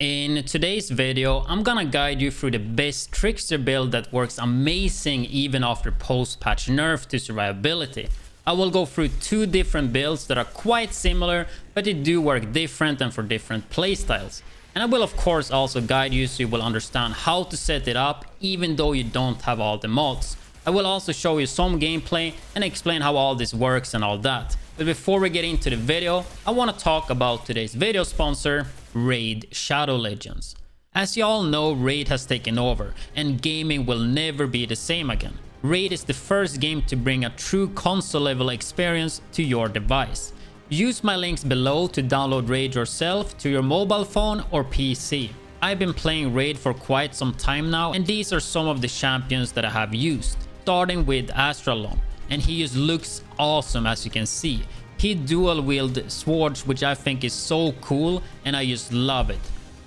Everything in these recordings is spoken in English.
In today's video, I'm gonna guide you through the best Trickster build that works amazing even after post-patch nerf to survivability. I will go through two different builds that are quite similar, but they do work different and for different playstyles. And I will of course also guide you so you will understand how to set it up even though you don't have all the mods. I will also show you some gameplay and explain how all this works and all that. But before we get into the video, I want to talk about today's video sponsor, Raid Shadow Legends. As you all know, Raid has taken over and gaming will never be the same again. Raid is the first game to bring a true console level experience to your device. Use my links below to download Raid yourself to your mobile phone or PC. I've been playing Raid for quite some time now, and these are some of the champions that I have used. Starting with Astralon, and he just looks awesome as you can see. He dual wield swords, which I think is so cool and I just love it.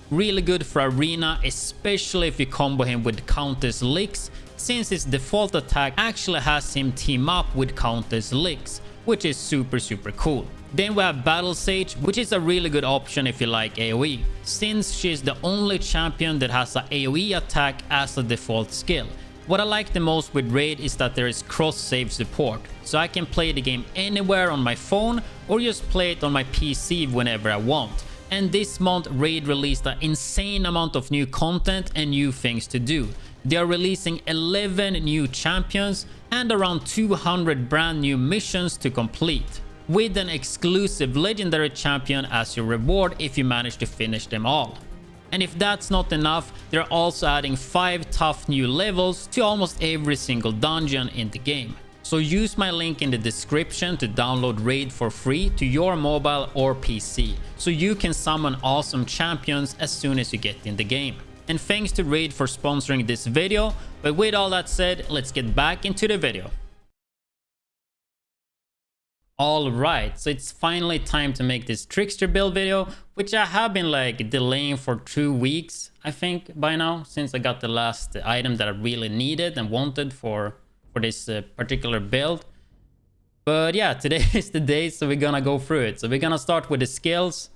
Really good for arena, especially if you combo him with Countess Licks, since his default attack actually has him team up with Countess Licks, which is super cool. Then we have Battle Sage, which is a really good option if you like AoE, since she's the only champion that has an AoE attack as a default skill. What I like the most with Raid is that there is cross-save support, so I can play the game anywhere on my phone or just play it on my PC whenever I want. And this month Raid released an insane amount of new content and new things to do. They are releasing 11 new champions and around 200 brand new missions to complete, with an exclusive legendary champion as your reward if you manage to finish them all. And if that's not enough, they're also adding 5 tough new levels to almost every single dungeon in the game. So use my link in the description to download Raid for free to your mobile or PC, so you can summon awesome champions as soon as you get in the game. And thanks to Raid for sponsoring this video, but with all that said, let's get back into the video. Alright, so it's finally time to make this Trickster build video, which I have been like delaying for 2 weeks, I think by now, since I got the last item that I really needed and wanted for this particular build. But yeah, today is the day, so we're gonna go through it. So we're gonna start with the skills,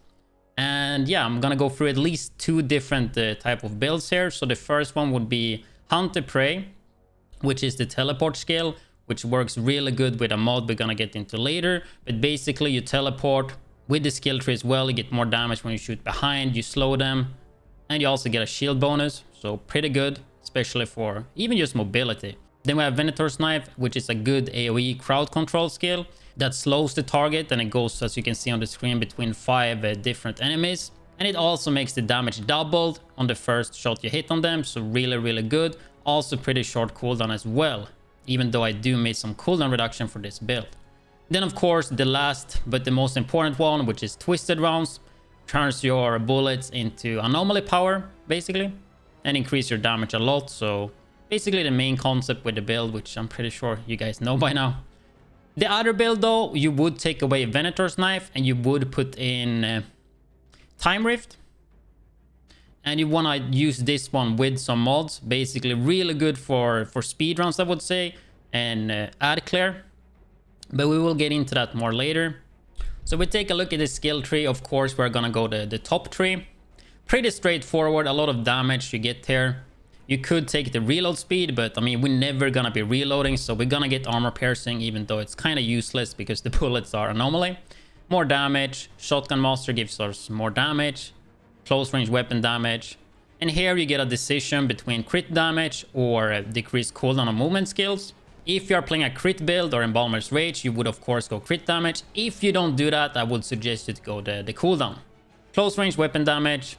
and yeah, I'm gonna go through at least 2 different type of builds here. So the first one would be Hunt the Prey, which is the teleport skill, which works really good with a mod we're gonna get into later. But basically you teleport with the skill tree as well. You get more damage when you shoot behind, you slow them, and you also get a shield bonus, so pretty good, especially for even just mobility. Then we have Venator's Knife, which is a good AoE crowd control skill that slows the target, and it goes, as you can see on the screen, between 5 different enemies. And it also makes the damage doubled on the first shot you hit on them, so really good. Also pretty short cooldown as well, even though I do make some cooldown reduction for this build. Then of course the last but the most important one, which is Twisted Rounds, turns your bullets into anomaly power basically and increase your damage a lot. So basically the main concept with the build, which I'm pretty sure you guys know by now. The other build though, you would take away Venator's Knife and you would put in Time Rift. And you want to use this one with some mods. Basically really good for speedruns, I would say, and ad clear. But we will get into that more later. So we take a look at the skill tree. Of course, we're gonna go the top tree. Pretty straightforward, a lot of damage you get here. You could take the reload speed, but I mean, we're never gonna be reloading, so we're gonna get armor piercing, even though it's kind of useless because the bullets are anomaly. More damage. Shotgun Master gives us more damage. Close range weapon damage, and here you get a decision between crit damage or decreased cooldown on movement skills. If you are playing a crit build or Embalmer's Rage, you would of course go crit damage. If you don't do that, I would suggest you to go the cooldown. Close range weapon damage.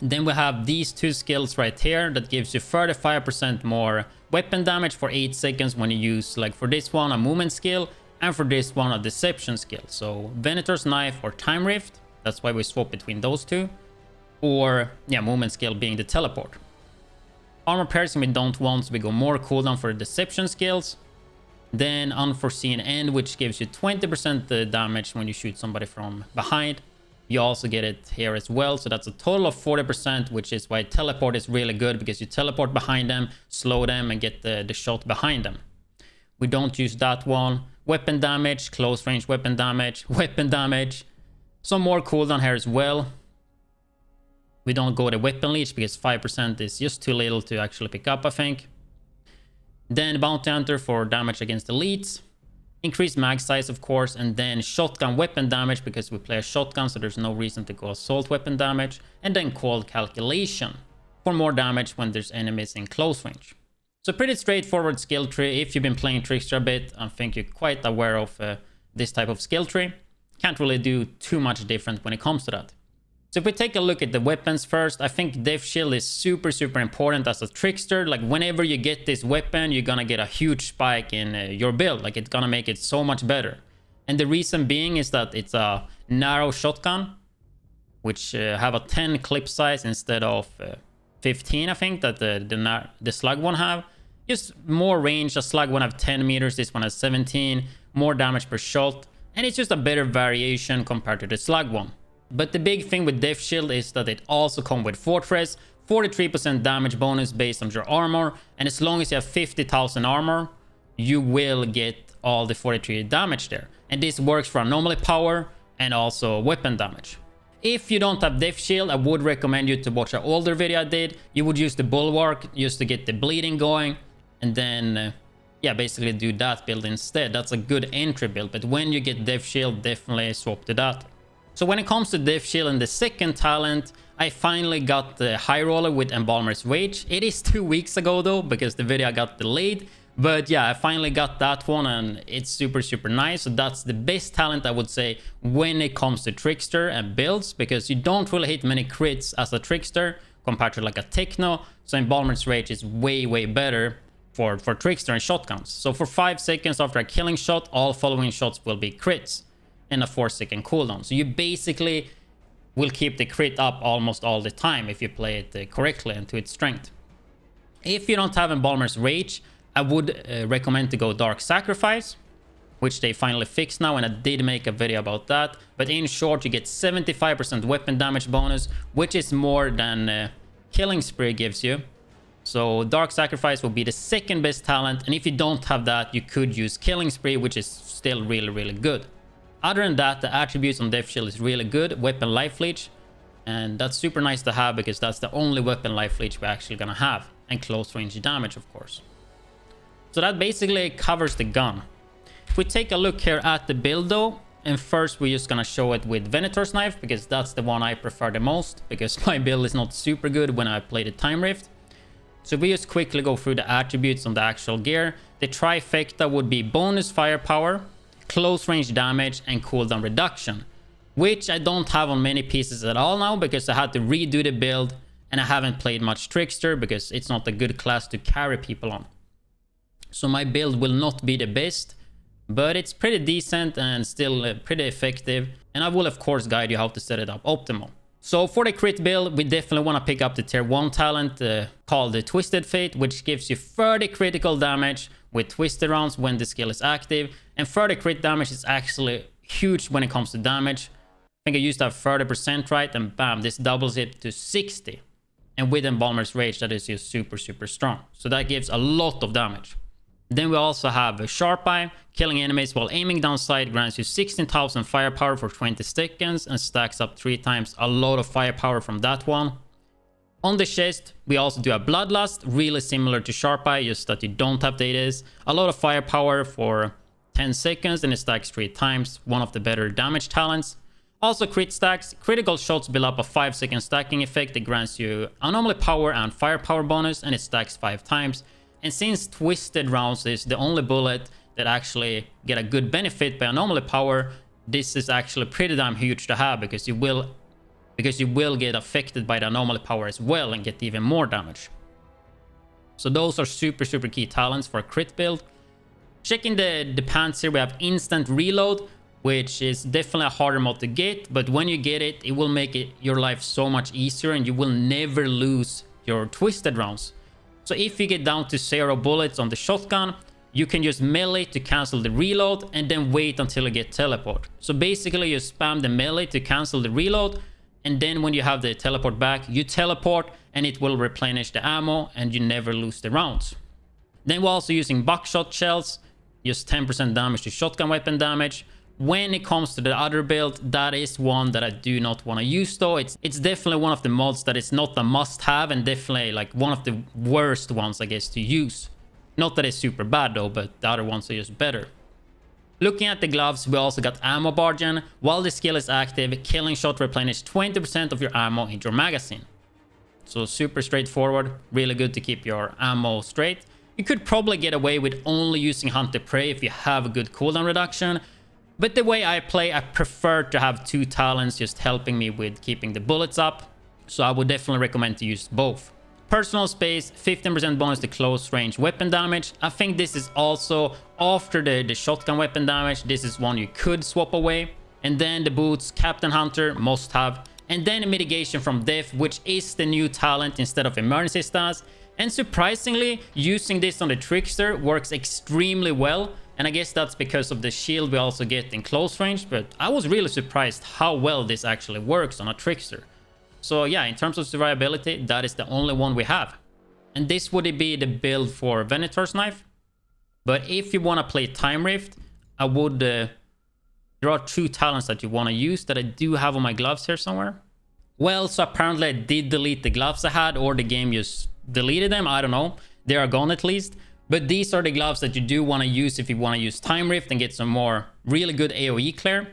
Then we have these 2 skills right here that gives you 35% more weapon damage for 8 seconds when you use, like for this one, a movement skill, and for this one, a deception skill. So Venator's Knife or Time Rift, that's why we swap between those 2. Or yeah, movement skill being the teleport. Armor piercing we don't want, so we go more cooldown for the deception skills. Then Unforeseen End, which gives you 20% damage when you shoot somebody from behind. You also get it here as well, so that's a total of 40%, which is why teleport is really good, because you teleport behind them, slow them, and get the shot behind them. We don't use that one. Weapon damage, close range weapon damage, some more cooldown here as well. We don't go the weapon leech because 5% is just too little to actually pick up, I think. Then bounty hunter for damage against elites. Increased mag size, of course, and then shotgun weapon damage because we play a shotgun, so there's no reason to go assault weapon damage. And then cold calculation for more damage when there's enemies in close range. So pretty straightforward skill tree. If you've been playing Trickster a bit, I think you're quite aware of this type of skill tree. Can't really do too much different when it comes to that. So if we take a look at the weapons first, I think Death Shield is super important as a Trickster. Like whenever you get this weapon, you're gonna get a huge spike in your build. Like it's gonna make it so much better. And the reason being is that it's a narrow shotgun, which have a 10 clip size instead of 15, I think, that the slug one have. Just more range. A slug one have 10 meters, this one has 17. More damage per shot. And it's just a better variation compared to the slug one. But the big thing with Death Shield is that it also comes with Fortress, 43% damage bonus based on your armor, and as long as you have 50,000 armor, you will get all the 43 damage there. And this works for anomaly power and also weapon damage. If you don't have Death Shield, I would recommend you to watch an older video I did. You would use the Bulwark just to get the bleeding going, and then yeah, basically do that build instead. That's a good entry build, but when you get Death Shield, definitely swap to that. So when it comes to Death Shield and the second talent, I finally got the High Roller with Embalmer's Rage. It is 2 weeks ago though, because the video got delayed. But yeah, I finally got that one and it's super nice. So that's the best talent I would say when it comes to Trickster and builds, because you don't really hit many crits as a Trickster compared to like a Techno. So Embalmer's Rage is way better for Trickster and shotguns. So for 5 seconds after a killing shot, all following shots will be crits and a 4-second cooldown. So you basically will keep the crit up almost all the time if you play it correctly and to its strength. If you don't have Embalmer's Rage, I would recommend to go Dark Sacrifice, which they finally fixed now, and I did make a video about that. But in short, you get 75% weapon damage bonus, which is more than Killing Spree gives you. So Dark Sacrifice will be the second best talent, and if you don't have that, you could use Killing Spree, which is still really good. Other than that, the attributes on Death Shield is really good. Weapon Life Leech, and that's super nice to have because that's the only weapon Life Leech we're actually gonna have, and close range damage, of course. So that basically covers the gun. If we take a look here at the build though, and first we're just gonna show it with Venator's Knife because that's the one I prefer the most, because my build is not super good when I play the Time Rift. So we just quickly go through the attributes on the actual gear. The trifecta would be bonus firepower, close range damage, and cooldown reduction, which I don't have on many pieces at all now because I had to redo the build and I haven't played much Trickster because it's not a good class to carry people on. So my build will not be the best, but it's pretty decent and still pretty effective, and I will of course guide you how to set it up optimal. So for the crit build, we definitely want to pick up the tier 1 talent called the Twisted Fate, which gives you 30 critical damage with twisted rounds when the skill is active, and 30 crit damage is actually huge when it comes to damage. I think I used to have 30% right, and bam, this doubles it to 60. And with Embalmer's Rage, that is just super strong. So that gives a lot of damage. Then we also have a Sharp Eye. Killing enemies while aiming down sight grants you 16,000 firepower for 20 seconds and stacks up 3 times a lot of firepower from that one. On the chest, we also do a Bloodlust, really similar to Sharp Eye, just that you don't have data. A lot of firepower for 10 seconds and it stacks 3 times, one of the better damage talents. Also crit stacks, critical shots build up a 5-second stacking effect that grants you anomaly power and firepower bonus, and it stacks 5 times. And since twisted rounds is the only bullet that actually get a good benefit by anomaly power, this is actually pretty damn huge to have because you will get affected by the anomaly power as well and get even more damage. So those are super key talents for a crit build. Checking the pants here, we have instant reload, which is definitely a harder mod to get, but when you get it, it will make your life so much easier and you will never lose your twisted rounds. So if you get down to 0 bullets on the shotgun, you can use melee to cancel the reload and then wait until you get teleport. So basically you spam the melee to cancel the reload, and then when you have the teleport back, you teleport and it will replenish the ammo and you never lose the rounds. Then we're also using buckshot shells, just 10% damage to shotgun weapon damage. When it comes to the other build, that is one that I do not want to use though. It's definitely one of the mods that is not a must-have, and definitely like one of the worst ones, I guess, to use. Not that it's super bad though, but the other ones are just better. Looking at the gloves, we also got ammo bargain. While the skill is active, killing shot replenish 20% of your ammo in your magazine. So super straightforward, really good to keep your ammo straight. You could probably get away with only using hunt the prey if you have a good cooldown reduction. But the way I play, I prefer to have 2 talents just helping me with keeping the bullets up. So I would definitely recommend to use both. Personal space, 15% bonus to close range weapon damage. I think this is also after the shotgun weapon damage. This is one you could swap away. And then the boots, Captain Hunter, must have. And then mitigation from death, which is the new talent instead of emergency stance. And surprisingly, using this on the Trickster works extremely well. And I guess that's because of the shield we also get in close range. But I was really surprised how well this actually works on a Trickster. So yeah, in terms of survivability, that is the only one we have. And this would be the build for Venator's Knife. But if you want to play Time Rift, I would... there are 2 talents that you want to use that I do have on my gloves here somewhere. Well, so apparently I did delete the gloves I had, or the game just deleted them. I don't know. They are gone at least. But these are the gloves that you do want to use if you want to use Time Rift and get some more really good AoE clear.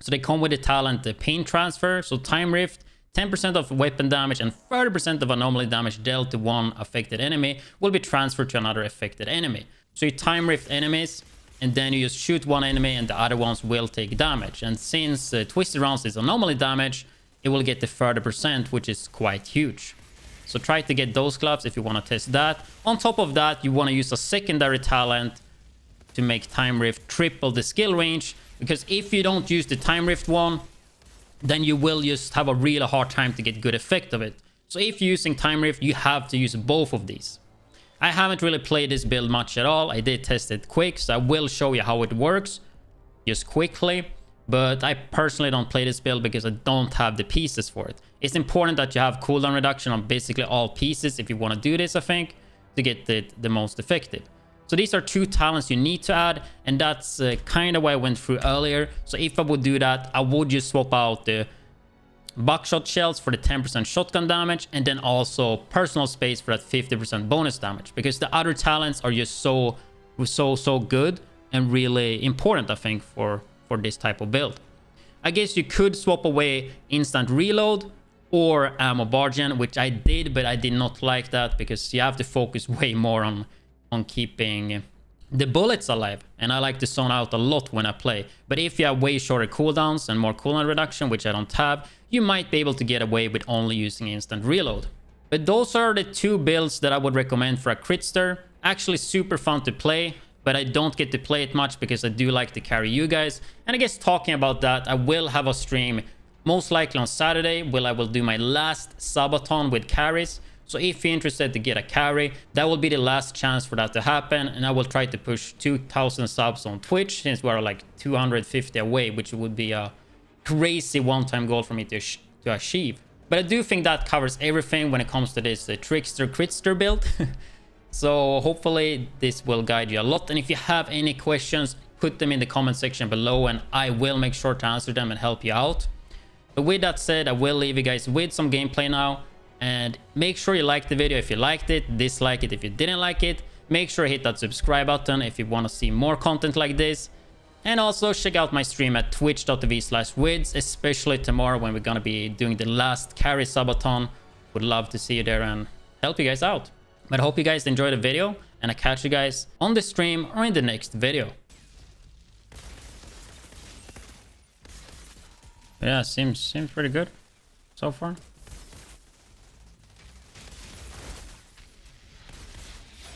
So they come with the talent, the Pain Transfer. So Time Rift, 10% of weapon damage and 30% of anomaly damage dealt to one affected enemy will be transferred to another affected enemy. So you Time Rift enemies, and then you just shoot one enemy and the other ones will take damage. And since Twisted Rounds is anomaly damage, it will get the 30%, which is quite huge. So try to get those gloves if you want to test that. On top of that, you want to use a secondary talent to make Time Rift triple the skill range. Because if you don't use the Time Rift one, then you will just have a really hard time to get good effect of it. So if you're using Time Rift, you have to use both of these. I haven't really played this build much at all. I did test it quick, so I will show you how it works just quickly. But I personally don't play this build because I don't have the pieces for it. It's important that you have cooldown reduction on basically all pieces if you want to do this, I think, to get it the most effective. So these are 2 talents you need to add, and that's kind of what I went through earlier. So if I would do that, I would just swap out the buckshot shells for the 10% shotgun damage, and then also personal space for that 50% bonus damage, because the other talents are just so good and really important, I think, for this type of build. I guess you could swap away instant reload or ammo bargain, which I did, but I did not like that because you have to focus way more on keeping the bullets alive, and I like to zone out a lot when I play. But if you have way shorter cooldowns and more cooldown reduction, which I don't have, you might be able to get away with only using instant reload. But those are the 2 builds that I would recommend for a Trickster. Actually super fun to play, but I don't get to play it much because I do like to carry you guys. And I guess talking about that, I will have a stream most likely on Saturday where I will do my last subathon with carries. So if you're interested to get a carry, that will be the last chance for that to happen. And I will try to push 2,000 subs on Twitch, since we're like 250 away, which would be a crazy one-time goal for me to achieve. But I do think that covers everything when it comes to this Trickster build. So hopefully this will guide you a lot. And if you have any questions, put them in the comment section below and I will make sure to answer them and help you out. But with that said, I will leave you guys with some gameplay now. And make sure you like the video if you liked it, dislike it if you didn't like it. Make sure to hit that subscribe button if you want to see more content like this. And also check out my stream at twitch.tv/widdz, especially tomorrow when we're going to be doing the last carry subathon. Would love to see you there and help you guys out. But I hope you guys enjoyed the video, and I catch you guys on the stream or in the next video. Yeah, seems pretty good so far.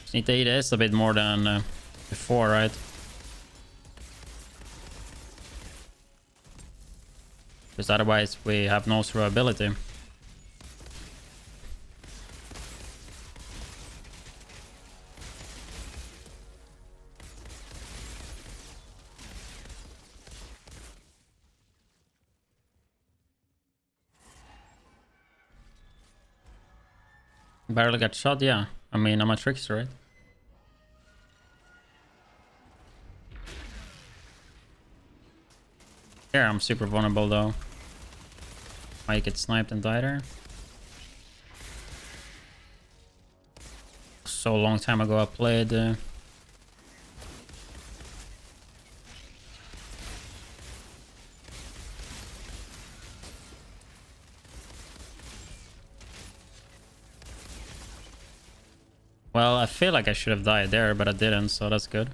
Just need to eat this a bit more than before, right? Because otherwise we have no survivability. Barely got shot, yeah. I mean, I'm a trickster, right? Here, I'm super vulnerable though. Might get sniped and die there. So long time ago I played. Well, I feel like I should have died there, but I didn't, so that's good.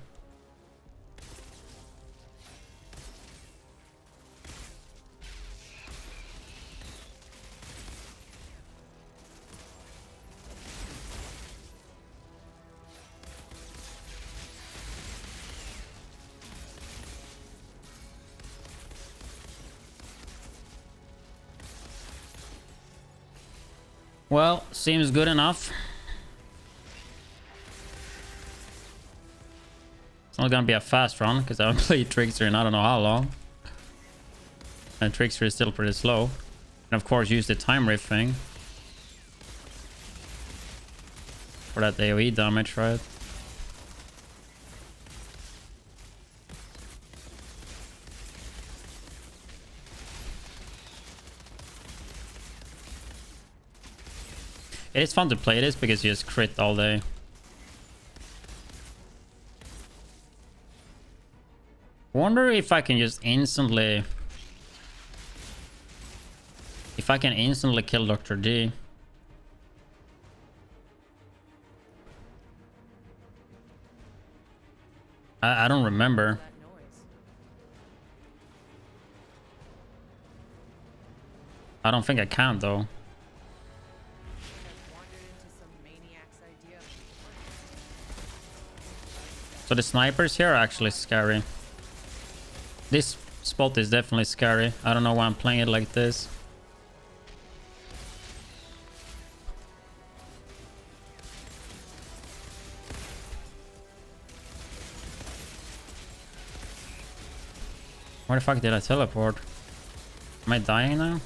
Well, seems good enough. It's not gonna be a fast run because I haven't played Trickster in I don't know how long. And Trickster is still pretty slow. And of course use the time rift thing. For that AoE damage, right? It is fun to play this because you just crit all day. Wonder if I can just instantly... If I can instantly kill Dr. D. I don't remember. I don't think I can though. So the snipers here are actually scary. This spot is definitely scary. I don't know why I'm playing it like this. Where the fuck did I teleport? Am I dying now?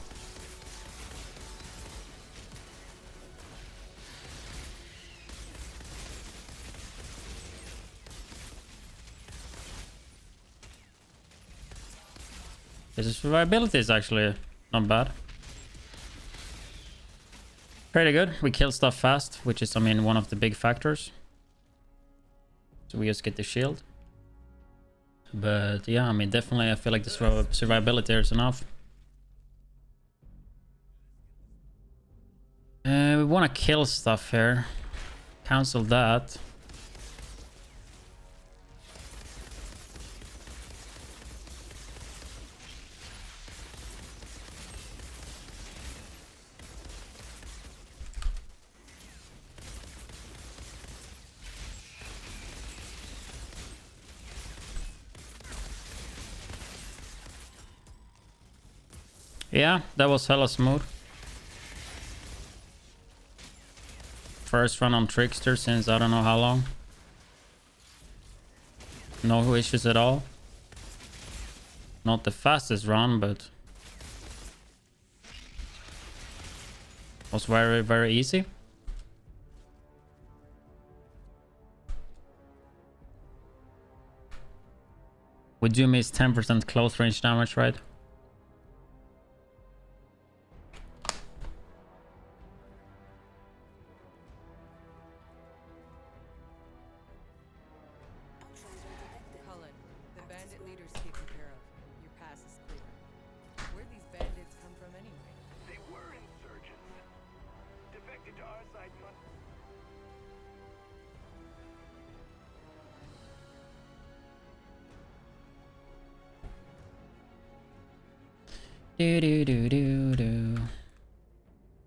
The survivability is actually not bad. Pretty good. We kill stuff fast, which is, I mean, one of the big factors. So we just get the shield. But yeah, I mean, definitely I feel like the survivability is enough. We want to kill stuff here. Cancel that. Yeah, that was hella smooth. First run on Trickster since I don't know how long. No issues at all. Not the fastest run, but was very, very easy. We do miss 10% close range damage, right?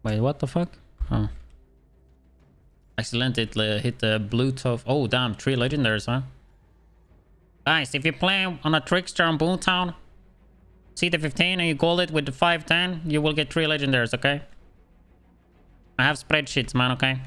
Wait, what the fuck? Oh. Accidentally hit the Bluetooth. Oh, damn. 3 legendaries, huh? Guys, if you play on a Trickster on Boomtown, see the 15 and you gold it with the 510, you will get 3 legendaries, okay? I have spreadsheets, man, okay?